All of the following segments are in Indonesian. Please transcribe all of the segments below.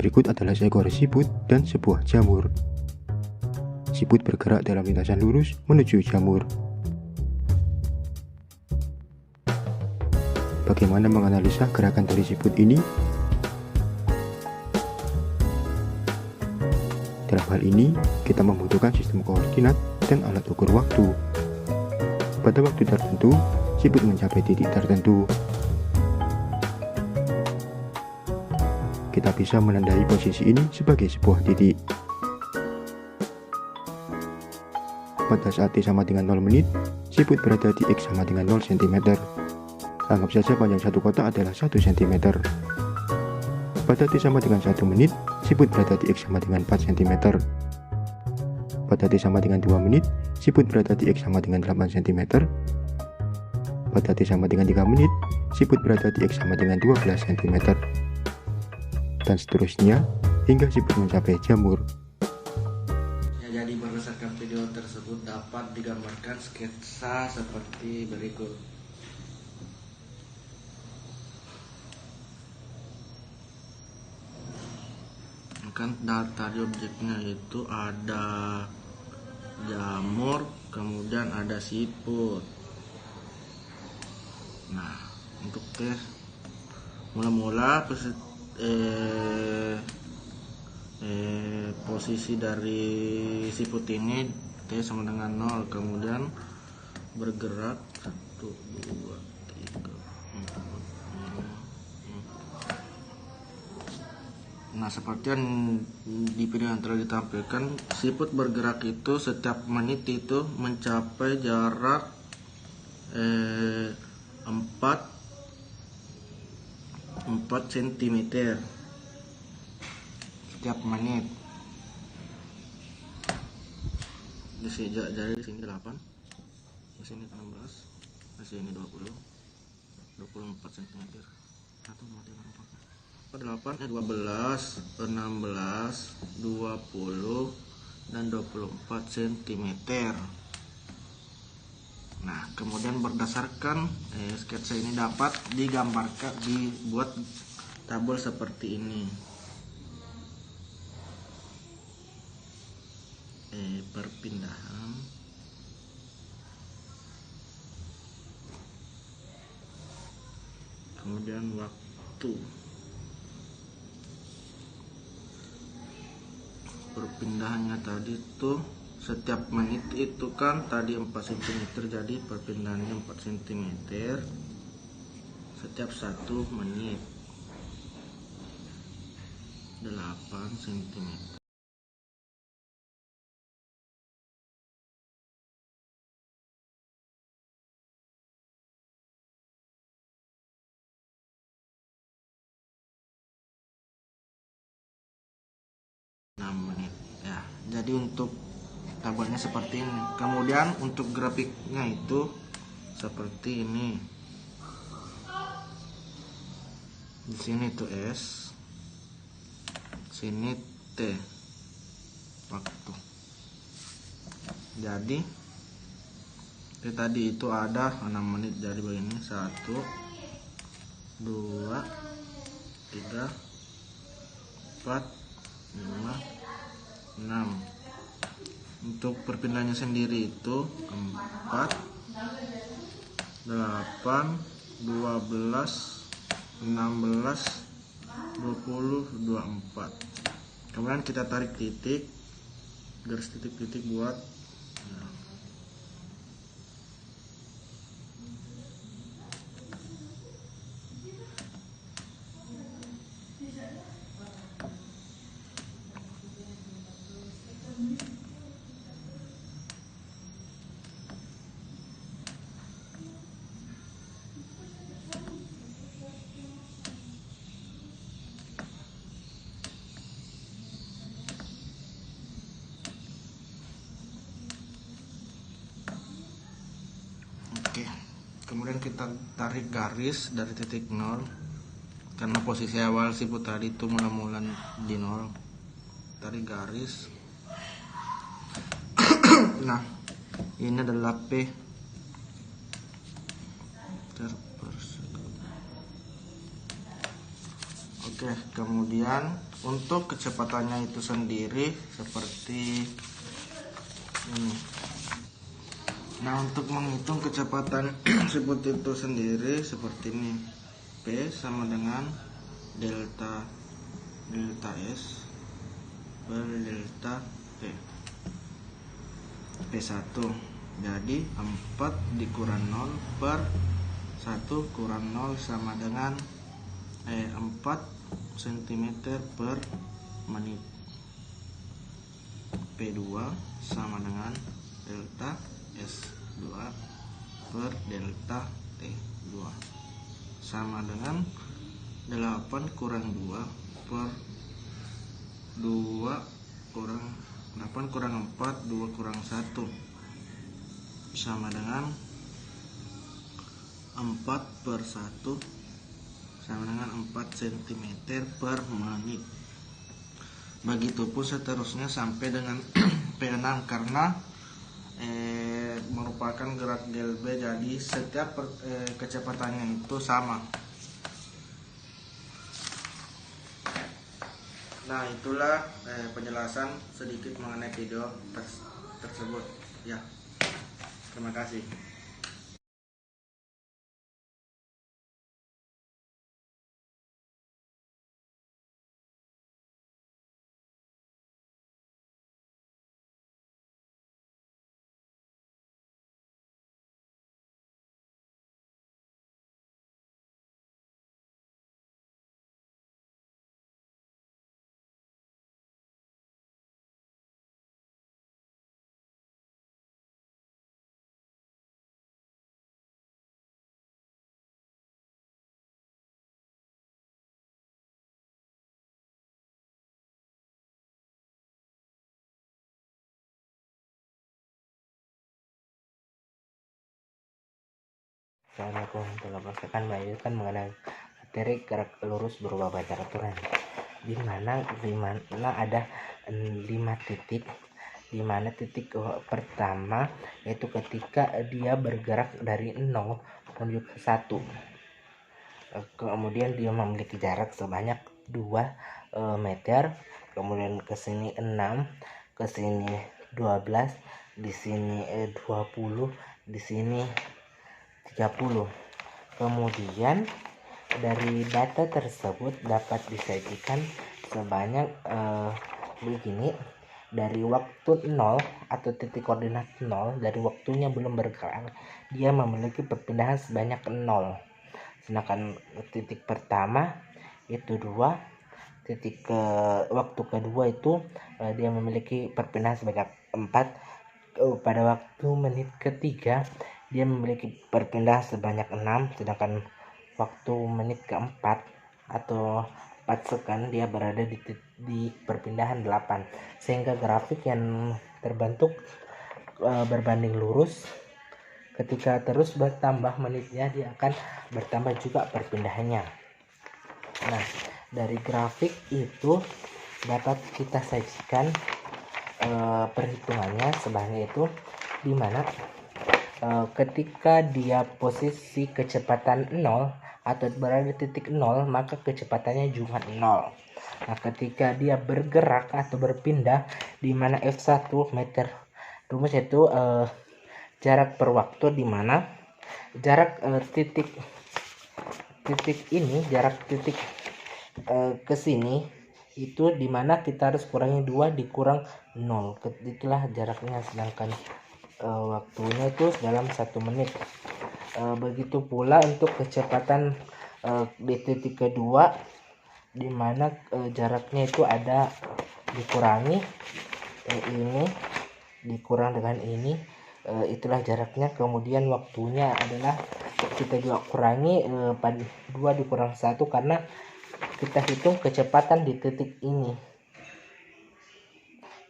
Berikut adalah seekor siput dan sebuah jamur. Siput bergerak dalam lintasan lurus menuju jamur. Bagaimana menganalisa gerakan dari siput ini? Dalam hal ini, kita membutuhkan sistem koordinat dan alat ukur waktu. Pada waktu tertentu, siput mencapai titik tertentu. Kita bisa menandai posisi ini sebagai sebuah titik. Pada saat T sama dengan 0 menit, siput berada di X sama dengan 0 cm. Anggap saja panjang satu kotak adalah 1 cm. Pada T sama dengan 1 menit, siput berada di X sama dengan 4 cm. Pada T sama dengan 2 menit, siput berada di X sama dengan 8 cm. Pada T sama dengan 3 menit, siput berada di X sama dengan 12 cm. Dan seterusnya hingga siput mencapai jamur. Ya, jadi berdasarkan video tersebut dapat digambarkan sketsa seperti berikut. Kan tadi objeknya itu ada jamur, kemudian ada siput. Nah, untuk tes mula-mula posisi dari siput ini T sama dengan 0, kemudian bergerak 1, 2, 3, 4, 5. Nah, seperti yang di video yang telah ditampilkan, siput bergerak itu setiap menit itu mencapai jarak 4 cm setiap menit. Di sini jadi di sini 8, di sini 16, di sini 20, 24 cm. 12, 16, 20 dan 24 cm. Nah, kemudian berdasarkan sketsa ini dapat digambarkan, dibuat tabel seperti ini. Perpindahan kemudian waktu. Perpindahannya tadi tuh setiap menit itu kan tadi 4 cm, jadi perpindahannya 4 cm setiap 1 menit, 8 cm. Menit ya. Jadi untuk tabelnya seperti ini. Kemudian untuk grafiknya itu seperti ini. Di sini tuh S, sini T waktu. Jadi tadi itu ada 6 menit, jadi begini 1, 2, 3, 4, 5, 6. Untuk perpindahannya sendiri itu 4, 8, 12, 16, 20, 24. Kemudian kita tarik titik, garis titik-titik buat kemudian kita tarik garis dari titik 0 karena posisi awal siput tadi itu mula-mula di 0. Tarik garis. Nah, ini adalah P meter per second. Oke, Oke, kemudian untuk kecepatannya itu sendiri seperti ini. Nah, untuk menghitung kecepatan siput itu sendiri seperti ini. P sama dengan delta S per delta P. P1. Jadi 4 dikurang 0 per 1 kurang 0 sama dengan 4 cm per menit. P2 sama dengan delta S2 per delta T2 sama dengan 8 kurang 2 per 2 kurang 8 kurang 4 2 kurang 1 sama dengan 4 per 1 sama dengan 4 cm per menit. Begitupun seterusnya sampai dengan P6 karena merupakan gerak del B, jadi setiap kecepatannya itu sama. Nah, itulah penjelasan sedikit mengenai video tersebut ya. Terima kasih. Assalamualaikum warahmatullahi wabarakatuh. Melanjutkan mengenai materi gerak lurus berubah baca aturan, di mana ada 5 titik, di mana titik pertama yaitu ketika dia bergerak dari 0 menuju ke 1, kemudian dia memiliki jarak sebanyak 2 meter, kemudian ke sini 6, ke sini 12, di sini 20, di sini 30. Kemudian dari data tersebut dapat disajikan sebanyak begini. Dari waktu 0 atau titik koordinat 0, dari waktunya belum bergerak, dia memiliki perpindahan sebanyak 0. Sedangkan titik pertama itu 2, titik waktu kedua itu dia memiliki perpindahan sebanyak 4. Pada waktu menit ketiga dia memiliki perpindahan sebanyak 6, sedangkan waktu menit keempat atau 4 second dia berada di perpindahan 8, sehingga grafik yang terbentuk berbanding lurus. Ketika terus bertambah menitnya, dia akan bertambah juga perpindahannya. Nah, dari grafik itu dapat kita sajikan perhitungannya sebanyak itu, dimana ketika dia posisi kecepatan 0 atau berada di titik 0, maka kecepatannya juga 0. Nah, ketika dia bergerak atau berpindah, di mana F1 meter, rumus itu jarak per waktu, di mana jarak titik ini, jarak titik ke sini itu dimana kita harus kurangi 2 dikurang 0, itulah jaraknya, sedangkan waktunya itu dalam 1 menit. Begitu pula untuk kecepatan di titik kedua, dimana jaraknya itu ada dikurangi ini dikurang dengan ini, itulah jaraknya. Kemudian waktunya adalah kita juga kurangi 2 dikurang 1, karena kita hitung kecepatan di titik ini,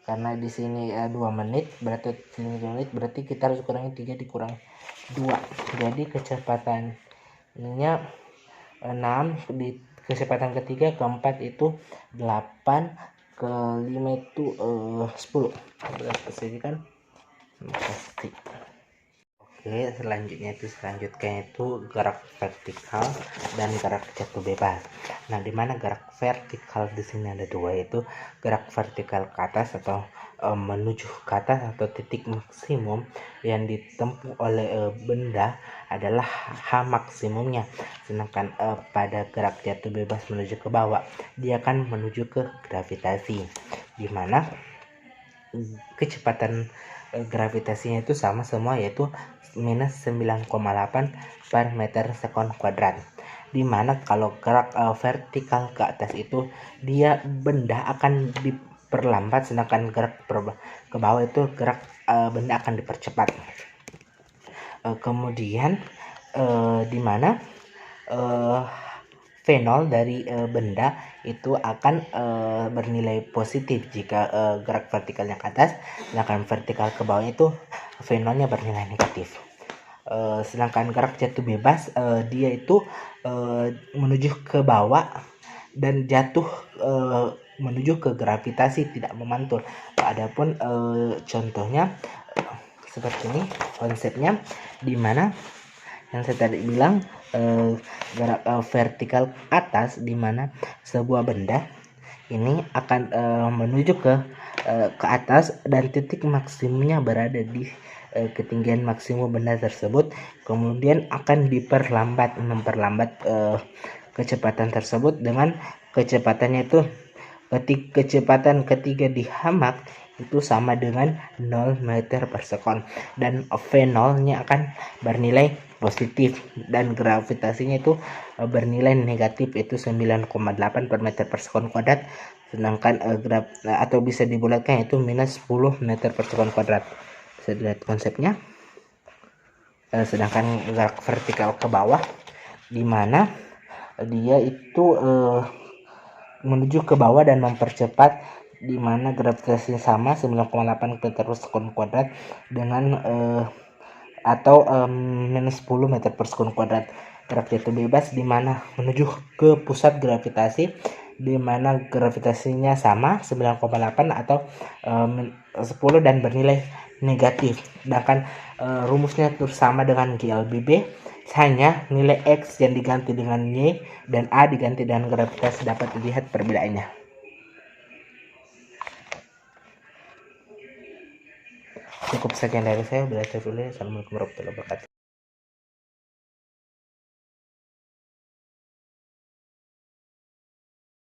karena di sini 2 menit berarti 3 menit, berarti kita harus kurangi 3 dikurang 2, jadi kecepatannya 6, di kecepatan ketiga, keempat itu 8, kelima itu 10. Kan pasti. Oke, selanjutnya itu gerak vertikal dan gerak jatuh bebas. Nah, di mana gerak vertikal di sini ada dua, yaitu gerak vertikal ke atas atau menuju ke atas atau titik maksimum yang ditempuh oleh benda adalah H maksimumnya. Sedangkan pada gerak jatuh bebas menuju ke bawah, dia akan menuju ke gravitasi, di mana kecepatan gravitasinya itu sama semua, yaitu minus 9,8 per meter sekon kuadrat. Dimana kalau gerak vertikal ke atas itu dia benda akan diperlambat, sedangkan gerak ke bawah itu gerak benda akan dipercepat. Kemudian dimana V0 dari benda itu akan bernilai positif jika gerak vertikalnya ke atas, sedangkan vertikal ke bawah itu V0-nya bernilai negatif. Sedangkan gerak jatuh bebas dia itu menuju ke bawah dan jatuh menuju ke gravitasi, tidak memantul. Adapun contohnya seperti ini konsepnya, dimana yang saya tadi bilang gerak vertikal atas, dimana sebuah benda ini akan menuju ke atas dan titik maksimumnya berada di ketinggian maksimum benda tersebut, kemudian akan memperlambat kecepatan tersebut dengan kecepatannya itu kecepatan ketika dihamak itu sama dengan 0 meter per sekon, dan V0 nya akan bernilai positif dan gravitasinya itu bernilai negatif, yaitu 9,8 per meter per sekon kuadrat, sedangkan atau bisa dibulatkan yaitu minus 10 meter per sekon kuadrat. Bisa dilihat konsepnya. Sedangkan gerak vertikal ke bawah, dimana dia itu menuju ke bawah dan mempercepat, di mana gravitasinya sama 9,8 meter per sekon kuadrat dengan atau minus 10 meter per sekon kuadrat. Gerak jatuh bebas di mana menuju ke pusat gravitasi, di mana gravitasinya sama 9,8 atau 10 dan bernilai negatif. Sedangkan rumusnya itu sama dengan GLBB, hanya nilai X yang diganti dengan Y dan A diganti dengan gravitasi. Dapat dilihat perbedaannya. Cukup sekian dari saya. Assalamualaikum warahmatullahi wabarakatuh.